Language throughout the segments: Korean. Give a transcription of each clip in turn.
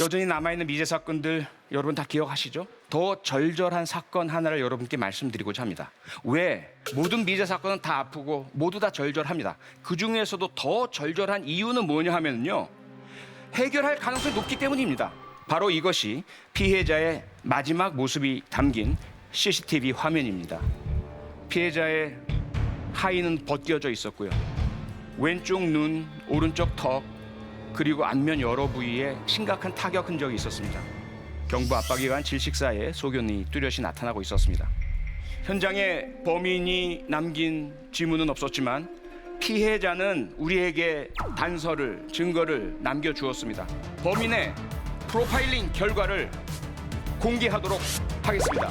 여전히 남아있는 미제 사건들 여러분 다 기억하시죠? 더 절절한 사건 하나를 여러분께 말씀드리고자 합니다. 왜? 모든 미제 사건은 다 아프고 모두 다 절절합니다. 그중에서도 더 절절한 이유는 뭐냐 하면요, 해결할 가능성이 높기 때문입니다. 바로 이것이 피해자의 마지막 모습이 담긴 CCTV 화면입니다. 피해자의 하의는 벗겨져 있었고요. 왼쪽 눈, 오른쪽 턱, 그리고 안면 여러 부위에 심각한 타격 흔적이 있었습니다. 경부 압박에 의한 질식사에 소견이 뚜렷이 나타나고 있었습니다. 현장에 범인이 남긴 지문은 없었지만 피해자는 우리에게 단서를, 증거를 남겨주었습니다. 범인의 프로파일링 결과를 공개하도록 하겠습니다.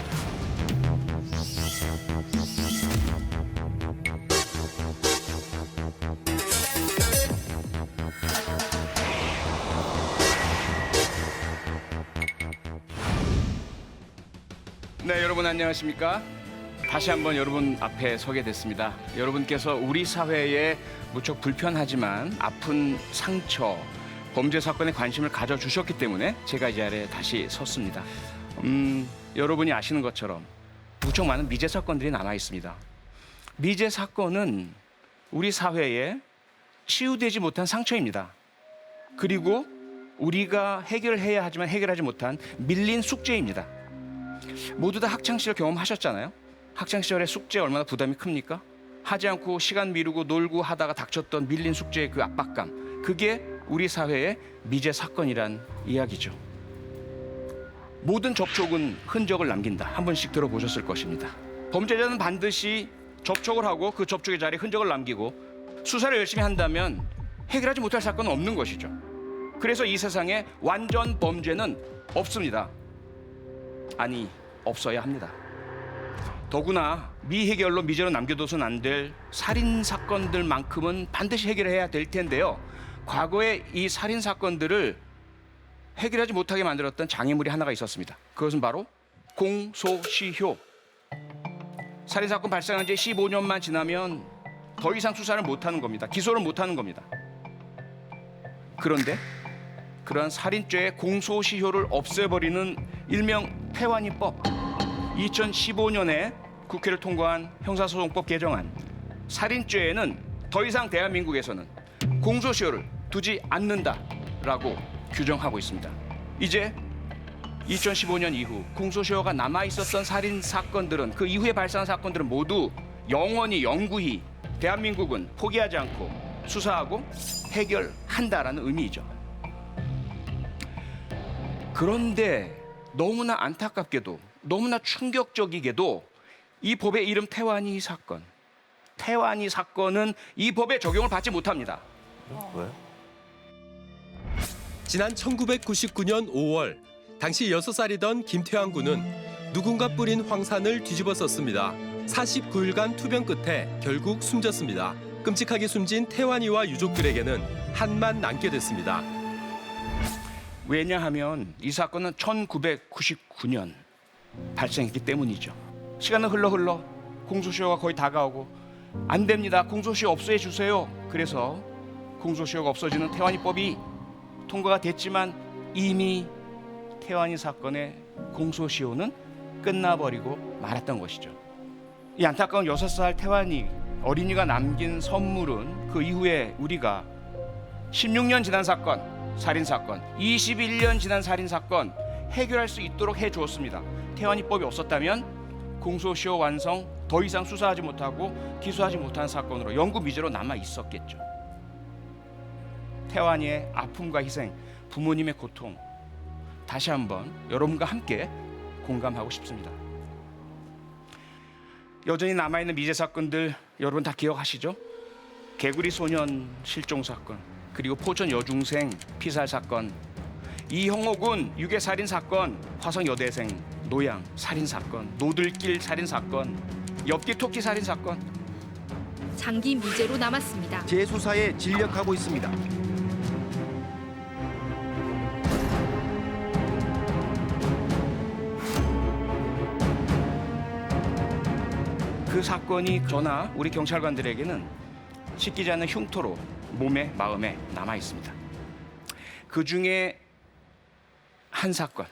네, 여러분 안녕하십니까? 다시 한번 여러분 앞에 서게 됐습니다. 여러분께서 우리 사회에 무척 불편하지만 아픈 상처, 범죄 사건에 관심을 가져주셨기 때문에 제가 이 자리에 다시 섰습니다. 여러분이 아시는 것처럼 무척 많은 미제 사건들이 남아 있습니다. 미제 사건은 우리 사회에 치유되지 못한 상처입니다. 그리고 우리가 해결해야 하지만 해결하지 못한 밀린 숙제입니다. 모두 다 학창시절 경험하셨잖아요. 학창시절에 숙제 얼마나 부담이 큽니까? 하지 않고 시간 미루고 놀고 하다가 닥쳤던 밀린 숙제의 그 압박감, 그게 우리 사회의 미제 사건이란 이야기죠. 모든 접촉은 흔적을 남긴다. 한 번씩 들어보셨을 것입니다. 범죄자는 반드시 접촉을 하고 그 접촉의 자리에 흔적을 남기고 수사를 열심히 한다면 해결하지 못할 사건은 없는 것이죠. 그래서 이 세상에 완전 범죄는 없습니다. 아니, 없어야 합니다. 더구나 미해결로 미제로 남겨둬서는 안 될 살인 사건들만큼은 반드시 해결해야 될 텐데요. 과거에 이 살인 사건들을 해결하지 못하게 만들었던 장애물이 하나가 있었습니다. 그것은 바로 공소시효. 살인 사건 발생한 지 15년만 지나면 더 이상 수사를 못하는 겁니다. 기소를 못하는 겁니다. 그런데 그러한 살인죄의 공소시효를 없애버리는 일명 태완이법, 2015년에 국회를 통과한 형사소송법 개정안, 살인죄에는 더 이상 대한민국에서는 공소시효를 두지 않는다라고 규정하고 있습니다. 이제 2015년 이후 공소시효가 남아있었던 살인 사건들은, 그 이후에 발생한 사건들은 모두 영원히 대한민국은 포기하지 않고 수사하고 해결한다라는 의미이죠. 그런데 너무나 안타깝게도, 너무나 충격적이게도 이 법의 이름 태완이 사건은 이 법의 적용을 받지 못합니다. 왜? 지난 1999년 5월 당시 6살이던 김태환 군은 누군가 뿌린 황산을 뒤집어 썼습니다. 49일간 투병 끝에 결국 숨졌습니다. 끔찍하게 숨진 태환이와 유족들에게는 한만 남게 됐습니다. 왜냐하면 이 사건은 1999년 발생했기 때문이죠. 시간은 흘러 공소시효가 거의 다가오고 안 됩니다. 공소시효 없애 주세요. 그래서 공소시효가 없어지는 태완이법이 통과가 됐지만 이미 태완이 사건의 공소시효는 끝나버리고 말았던 것이죠. 이 안타까운 6살 태완이 어린이가 남긴 선물은 그 이후에 우리가 16년 지난 사건, 살인사건, 21년 지난 살인사건 해결할 수 있도록 해주었습니다. 태완이법이 없었다면 공소시효 완성, 더 이상 수사하지 못하고 기소하지 못한 사건으로 영구미제로 남아 있었겠죠. 태완이의 아픔과 희생, 부모님의 고통, 다시 한번 여러분과 함께 공감하고 싶습니다. 여전히 남아있는 미제 사건들 여러분 다 기억하시죠? 개구리 소년 실종 사건, 그리고 포천 여중생 피살 사건, 이형옥군 유괴 살인 사건, 화성 여대생 노양 살인 사건, 노들길 살인 사건, 엽기 토끼 살인 사건. 장기 미제로 남았습니다. 재수사에 진력하고 있습니다. 그 사건이 저나 우리 경찰관들에게는 씻기지 않는 흉터로 몸에 마음에 남아 있습니다. 그 중에 한 사건,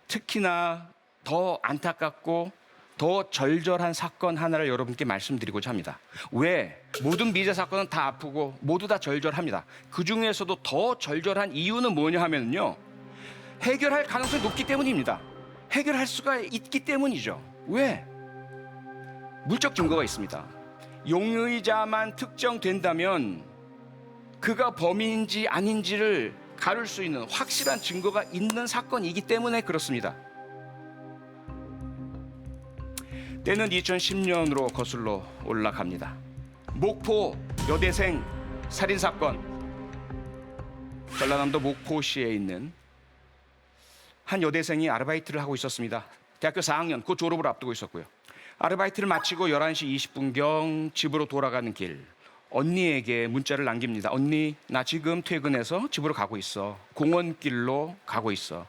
특히나 더 안타깝고 더 절절한 사건 하나를 여러분께 말씀드리고자 합니다. 왜? 모든 미제 사건은 다 아프고 모두 다 절절합니다. 그 중에서도 더 절절한 이유는 뭐냐 하면요, 해결할 가능성이 높기 때문입니다. 해결할 수가 있기 때문이죠. 왜? 물적 증거가 있습니다. 용의자만 특정된다면 그가 범인인지 아닌지를 가를 수 있는 확실한 증거가 있는 사건이기 때문에 그렇습니다. 때는 2010년으로 거슬러 올라갑니다. 목포 여대생 살인사건. 전라남도 목포시에 있는 한 여대생이 아르바이트를 하고 있었습니다. 대학교 4학년 곧 졸업을 앞두고 있었고요. 아르바이트를 마치고 11시 20분경 집으로 돌아가는 길, 언니에게 문자를 남깁니다. 언니, 나 지금 퇴근해서 집으로 가고 있어. 공원길로 가고 있어.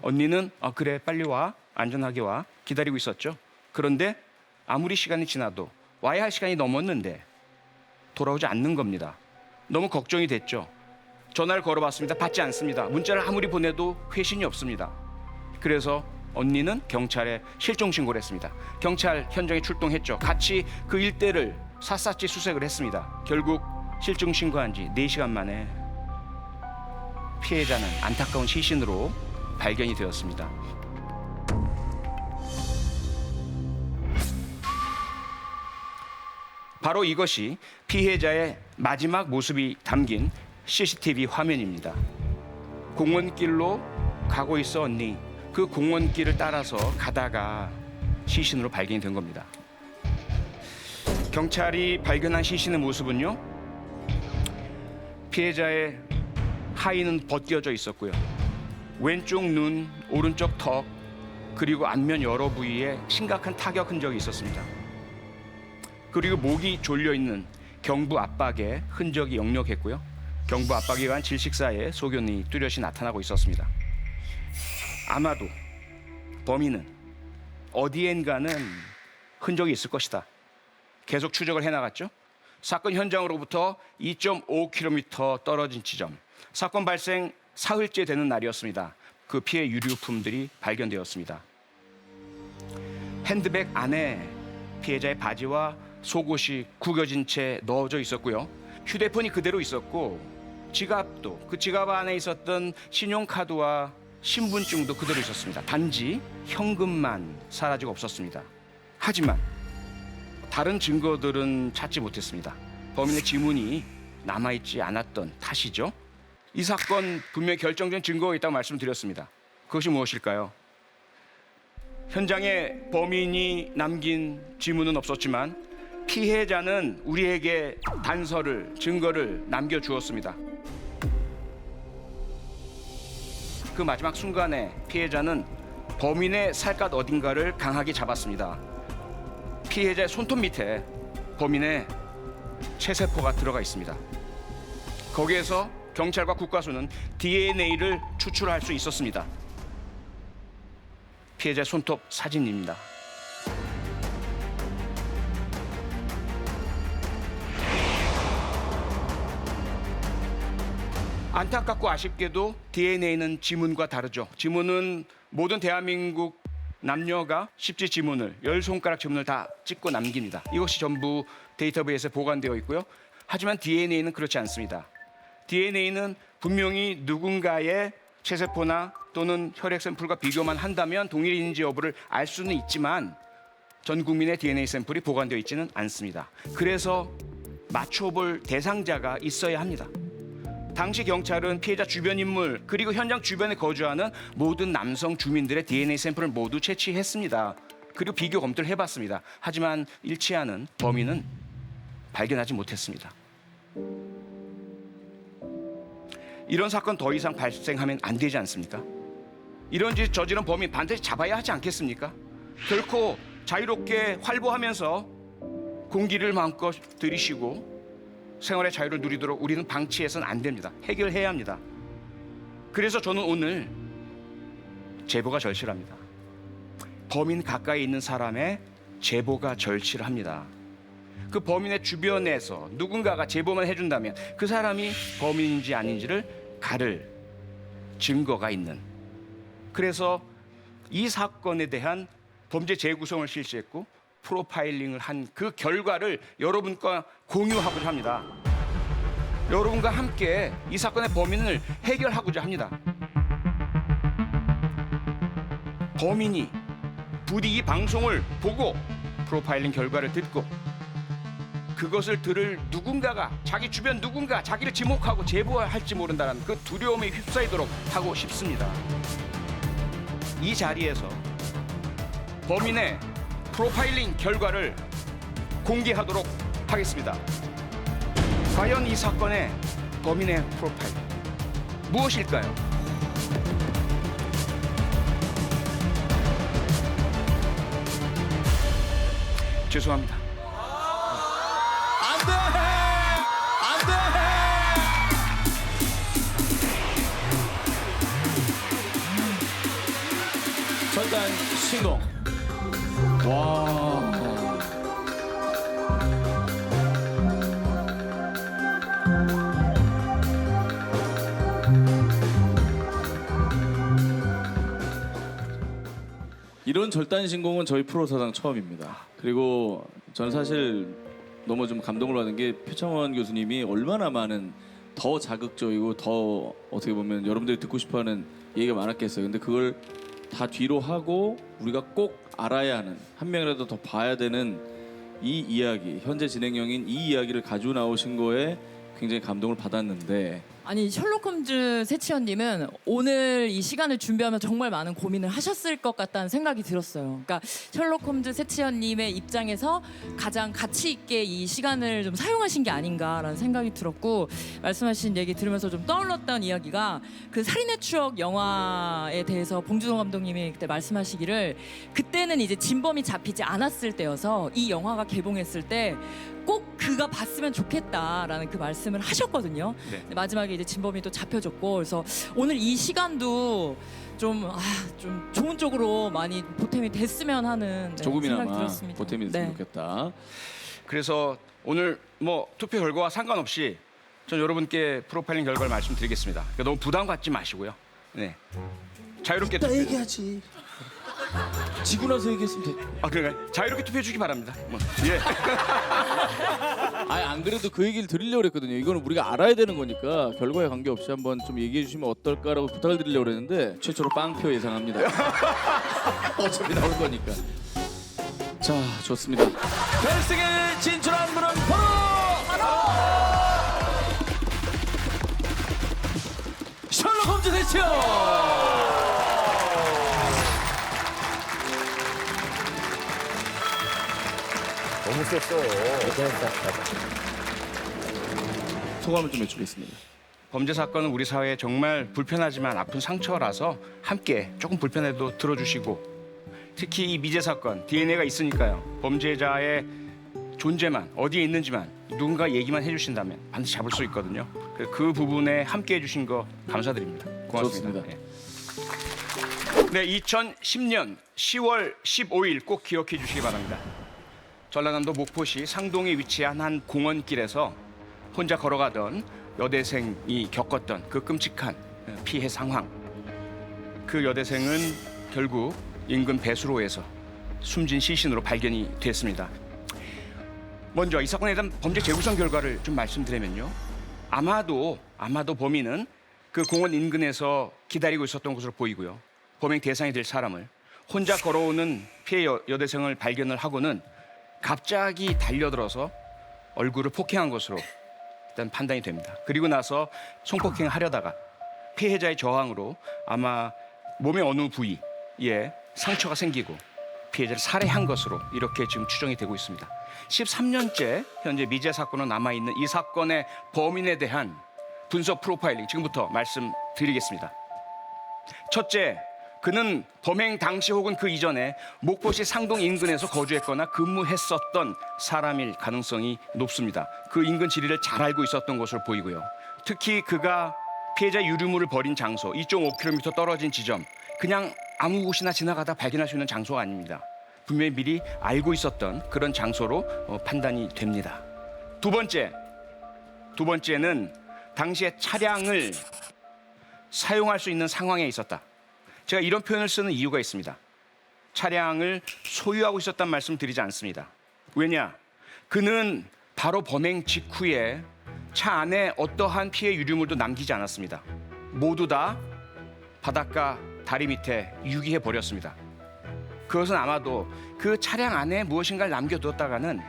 언니는 그래, 빨리 와. 안전하게 와. 기다리고 있었죠. 그런데 아무리 시간이 지나도 와야 할 시간이 넘었는데 돌아오지 않는 겁니다. 너무 걱정이 됐죠. 전화를 걸어봤습니다. 받지 않습니다. 문자를 아무리 보내도 회신이 없습니다. 그래서 언니는 경찰에 실종 신고를 했습니다. 경찰 현장에 출동했죠. 같이 그 일대를 샅샅이 수색을 했습니다. 결국 실종 신고한 지 4시간 만에 피해자는 안타까운 시신으로 발견이 되었습니다. 바로 이것이 피해자의 마지막 모습이 담긴 CCTV 화면입니다. 공원길로 가고 있어 언니. 그 공원길을 따라서 가다가 시신으로 발견이 된 겁니다. 경찰이 발견한 시신의 모습은요, 피해자의 하의는 벗겨져 있었고요. 왼쪽 눈, 오른쪽 턱, 그리고 안면 여러 부위에 심각한 타격 흔적이 있었습니다. 그리고 목이 졸려 있는 경부 압박의 흔적이 역력했고요. 경부 압박에 의한 질식사에 소견이 뚜렷이 나타나고 있었습니다. 아마도 범인은 어디엔가는 흔적이 있을 것이다. 계속 추적을 해나갔죠. 사건 현장으로부터 2.5km 떨어진 지점, 사건 발생 사흘째 되는 날이었습니다. 그 피해 유류품들이 발견되었습니다. 핸드백 안에 피해자의 바지와 속옷이 구겨진 채 넣어져 있었고요. 휴대폰이 그대로 있었고 지갑도, 그 지갑 안에 있었던 신용카드와 신분증도 그대로 있었습니다. 단지 현금만 사라지고 없었습니다. 하지만 다른 증거들은 찾지 못했습니다. 범인의 지문이 남아있지 않았던 탓이죠. 이 사건 분명히 결정적인 증거가 있다고 말씀드렸습니다. 그것이 무엇일까요? 현장에 범인이 남긴 지문은 없었지만 피해자는 우리에게 단서를, 증거를 남겨주었습니다. 그 마지막 순간에 피해자는 범인의 살갗 어딘가를 강하게 잡았습니다. 피해자의 손톱 밑에 범인의 체세포가 들어가 있습니다. 거기에서 경찰과 국과수는 DNA를 추출할 수 있었습니다. 피해자의 손톱 사진입니다. 안타깝고 아쉽게도 DNA는 지문과 다르죠. 지문은 모든 대한민국 남녀가 십지 지문을, 10손가락 지문을 다 찍고 남깁니다. 이것이 전부 데이터베이스에 보관되어 있고요. 하지만 DNA는 그렇지 않습니다. DNA는 분명히 누군가의 체세포나 또는 혈액 샘플과 비교만 한다면 동일인지 여부를 알 수는 있지만 전 국민의 DNA 샘플이 보관되어 있지는 않습니다. 그래서 맞춰볼 대상자가 있어야 합니다. 당시 경찰은 피해자 주변 인물 그리고 현장 주변에 거주하는 모든 남성 주민들의 DNA 샘플을 모두 채취했습니다. 그리고 비교 검토를 해봤습니다. 하지만 일치하는 범인은 발견하지 못했습니다. 이런 사건 더 이상 발생하면 안 되지 않습니까? 이런 짓 저지른 범인 반드시 잡아야 하지 않겠습니까? 결코 자유롭게 활보하면서 공기를 마음껏 들이쉬고 생활의 자유를 누리도록 우리는 방치해서는 안 됩니다. 해결해야 합니다. 그래서 저는 오늘 제보가 절실합니다. 범인 가까이 있는 사람의 제보가 절실합니다. 그 범인의 주변에서 누군가가 제보만 해준다면 그 사람이 범인인지 아닌지를 가를 증거가 있는 그래서 이 사건에 대한 범죄 재구성을 실시했고 프로파일링을 한 그 결과를 여러분과 공유하고자 합니다. 여러분과 함께 이 사건의 범인을 해결하고자 합니다. 범인이 부디 이 방송을 보고 프로파일링 결과를 듣고 그것을 들을 누군가가 자기 주변 누군가 자기를 지목하고 제보할지 모른다는 그 두려움에 휩싸이도록 하고 싶습니다. 이 자리에서 범인의 프로파일링 결과를 공개하도록 하겠습니다. 과연 이 사건의 범인의 프로파일 무엇일까요? 죄송합니다. 절단 신공. 와. 이런 절단 신공은 저희 프로 사상 처음입니다. 그리고 저는 사실 너무 좀 감동을 받은 게 표창원 교수님이 얼마나 많은 더 자극적이고 더 어떻게 보면 여러분들이 듣고 싶어하는 얘기가 많았겠어요. 근데 그걸 다 뒤로 하고 우리가 꼭 알아야 하는 한 명이라도 더 봐야 되는 이 이야기, 현재 진행형인 이 이야기를 가지고 나오신 거에 굉장히 감동을 받았는데 아니 셜록 홈즈 세치현님은 오늘 이 시간을 준비하면 정말 많은 고민을 하셨을 것 같다는 생각이 들었어요. 그러니까 셜록 홈즈 세치현님의 입장에서 가장 가치 있게 이 시간을 좀 사용하신 게 아닌가라는 생각이 들었고 말씀하신 얘기 들으면서 좀 떠올랐던 이야기가 그 살인의 추억 영화에 대해서 봉준호 감독님이 그때 말씀하시기를 그때는 이제 진범이 잡히지 않았을 때여서 이 영화가 개봉했을 때 꼭 그가 봤으면 좋겠다라는 그 말씀을 하셨거든요. 네. 근데 마지막에 이제 진범이 또 잡혀졌고 그래서 오늘 이 시간도 좀 좋은 쪽으로 많이 보탬이 됐으면 하는 생각이 조금이나마 들었습니다. 보탬이 됐으면 좋겠다. 그래서 오늘 뭐 투표 결과와 상관없이 전 여러분께 프로파일링 결과를 말씀드리겠습니다. 그러니까 너무 부담 갖지 마시고요. 네. 자유롭게 투표. 얘기하지. 지고 나서 얘기했으면 돼. 아 그런가요? 자유롭게 투표해 주기 바랍니다. 뭐. 예. 아니 안 그래도 그 얘기를 드리려고 했거든요. 이거는 우리가 알아야 되는 거니까 결과에 관계없이 한번 좀 얘기해 주시면 어떨까라고 부탁을 드리려고 했는데 최초로 빵표 예상합니다. 어차피 나올 거니까. 자, 좋습니다. 결승에 진출한 분은 바로 셜록 홈즈 대치요. 너무 셌어. 소감을 좀 해주겠습니다. 범죄 사건은 우리 사회에 정말 불편하지만 아픈 상처라서 함께 조금 불편해도 들어주시고 특히 이 미제 사건 DNA가 있으니까요. 범죄자의 존재만 어디에 있는지만 누군가 얘기만 해주신다면 반드시 잡을 수 있거든요. 그 부분에 함께 해주신 거 감사드립니다. 고맙습니다. 좋습니다. 네, 2010년 10월 15일 꼭 기억해 주시기 바랍니다. 전라남도 목포시 상동에 위치한 한 공원길에서 혼자 걸어가던 여대생이 겪었던 그 끔찍한 피해 상황. 그 여대생은 결국 인근 배수로에서 숨진 시신으로 발견이 됐습니다. 먼저 이 사건에 대한 범죄 재구성 결과를 좀 말씀드리면요. 아마도 범인은 그 공원 인근에서 기다리고 있었던 것으로 보이고요. 범행 대상이 될 사람을 혼자 걸어오는 피해 여대생을 발견을 하고는 갑자기 달려들어서 얼굴을 폭행한 것으로 일단 판단이 됩니다. 그리고 나서 성폭행을 하려다가 피해자의 저항으로 아마 몸의 어느 부위에 상처가 생기고 피해자를 살해한 것으로 이렇게 지금 추정이 되고 있습니다. 13년째 현재 미제 사건으로 남아있는 이 사건의 범인에 대한 분석 프로파일링 지금부터 말씀드리겠습니다. 첫째, 그는 범행 당시 혹은 그 이전에 목포시 상동 인근에서 거주했거나 근무했었던 사람일 가능성이 높습니다. 그 인근 지리를 잘 알고 있었던 것으로 보이고요. 특히 그가 피해자 유류물을 버린 장소 2.5km 떨어진 지점, 그냥 아무 곳이나 지나가다 발견할 수 있는 장소가 아닙니다. 분명히 미리 알고 있었던 그런 장소로 판단이 됩니다. 두 번째는 당시에 차량을 사용할 수 있는 상황에 있었다. 제가 이런 표현을 쓰는 이유가 있습니다. 차량을 소유하고 있었단 말씀 드리지 않습니다. 왜냐? 그는 바로 범행 직후에 차 안에 어떠한 피해 유류물도 남기지 않았습니다. 모두 다 바닷가 다리 밑에 유기해 버렸습니다. 그것은 아마도 그 차량 안에 무엇인가를 남겨두었다가는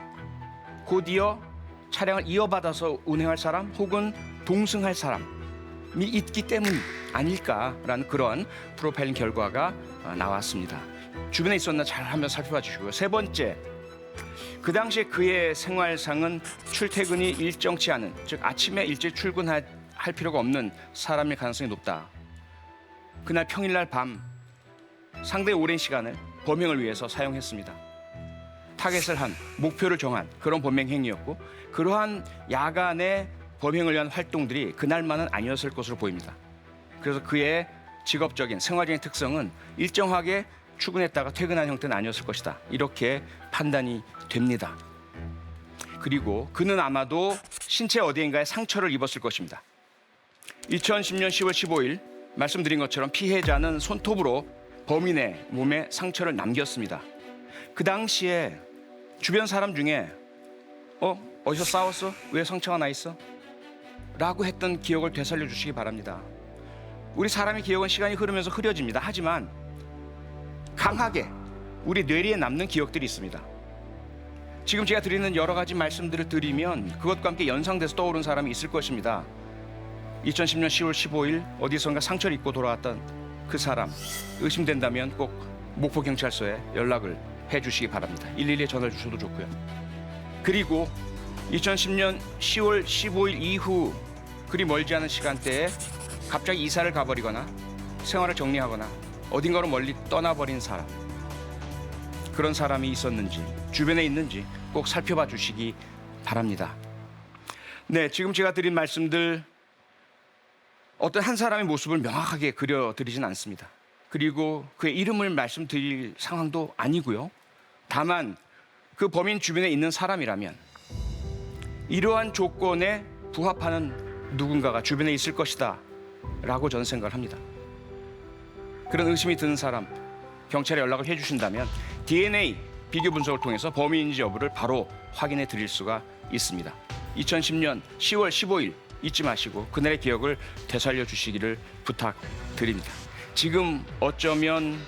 곧이어 차량을 이어받아서 운행할 사람 혹은 동승할 사람이 있기 때문 아닐까라는 그런 프로파일링 결과가 나왔습니다. 주변에 있었나 잘 한번 살펴봐 주시고요. 세 번째, 그 당시에 그의 생활상은 출퇴근이 일정치 않은, 즉 아침에 일찍 출근할 필요가 없는 사람일 가능성이 높다. 그날 평일날 밤 상당히 오랜 시간을 범행을 위해서 사용했습니다. 타겟을 한, 목표를 정한 그런 범행 행위였고, 그러한 야간의 범행을 위한 활동들이 그날만은 아니었을 것으로 보입니다. 그래서 그의 직업적인 생활적인 특성은 일정하게 출근했다가 퇴근한 형태는 아니었을 것이다. 이렇게 판단이 됩니다. 그리고 그는 아마도 신체 어디인가에 상처를 입었을 것입니다. 2010년 10월 15일 말씀드린 것처럼 피해자는 손톱으로 범인의 몸에 상처를 남겼습니다. 그 당시에 주변 사람 중에 어디서 싸웠어? 왜 상처가 나 있어? 라고 했던 기억을 되살려 주시기 바랍니다. 우리 사람의 기억은 시간이 흐르면서 흐려집니다. 하지만 강하게 우리 뇌리에 남는 기억들이 있습니다. 지금 제가 드리는 여러 가지 말씀들을 드리면 그것과 함께 연상돼서 떠오른 사람이 있을 것입니다. 2010년 10월 15일 어디선가 상처를 입고 돌아왔던 그 사람, 의심된다면 꼭 목포경찰서에 연락을 해주시기 바랍니다. 112에 전화를 주셔도 좋고요. 그리고 2010년 10월 15일 이후 그리 멀지 않은 시간대에 갑자기 이사를 가버리거나 생활을 정리하거나 어딘가로 멀리 떠나버린 사람, 그런 사람이 있었는지 주변에 있는지 꼭 살펴봐 주시기 바랍니다. 네, 지금 제가 드린 말씀들 어떤 한 사람의 모습을 명확하게 그려드리진 않습니다. 그리고 그의 이름을 말씀드릴 상황도 아니고요. 다만 그 범인 주변에 있는 사람이라면 이러한 조건에 부합하는 누군가가 주변에 있을 것이다 라고 저는 생각을 합니다. 그런 의심이 드는 사람, 경찰에 연락을 해주신다면 DNA 비교 분석을 통해서 범인인지 여부를 바로 확인해 드릴 수가 있습니다. 2010년 10월 15일 잊지 마시고 그날의 기억을 되살려 주시기를 부탁드립니다. 지금 어쩌면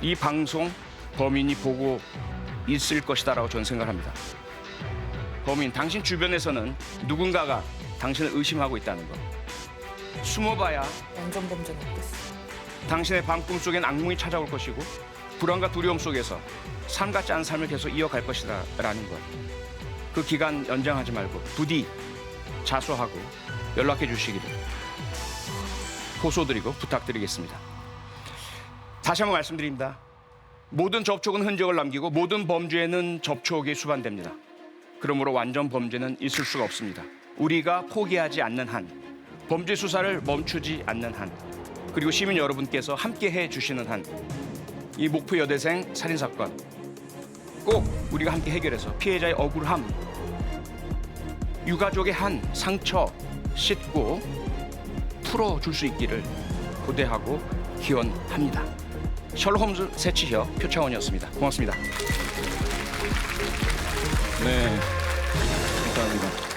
이 방송 범인이 보고 있을 것이다라고 저는 생각합니다. 범인, 당신 주변에서는 누군가가 당신을 의심하고 있다는 것. 숨어봐야 완전 범죄는 없겠어. 당신의 밤 꿈속엔 악몽이 찾아올 것이고 불안과 두려움 속에서 삶 같지 않은 삶을 계속 이어갈 것이다라는 것. 그 기간 연장하지 말고 부디 자수하고 연락해 주시기를 호소드리고 부탁드리겠습니다. 다시 한번 말씀드립니다. 모든 접촉은 흔적을 남기고 모든 범죄는 접촉이 수반됩니다. 그러므로 완전 범죄는 있을 수가 없습니다. 우리가 포기하지 않는 한, 범죄 수사를 멈추지 않는 한, 그리고 시민 여러분께서 함께해 주시는 한, 이 목포 여대생 살인사건 꼭 우리가 함께 해결해서 피해자의 억울함, 유가족의 한 상처 씻고 풀어줄 수 있기를 고대하고 기원합니다. 셜록 홈즈 새치혀 표창원이었습니다. 고맙습니다. 네, 감사합니다.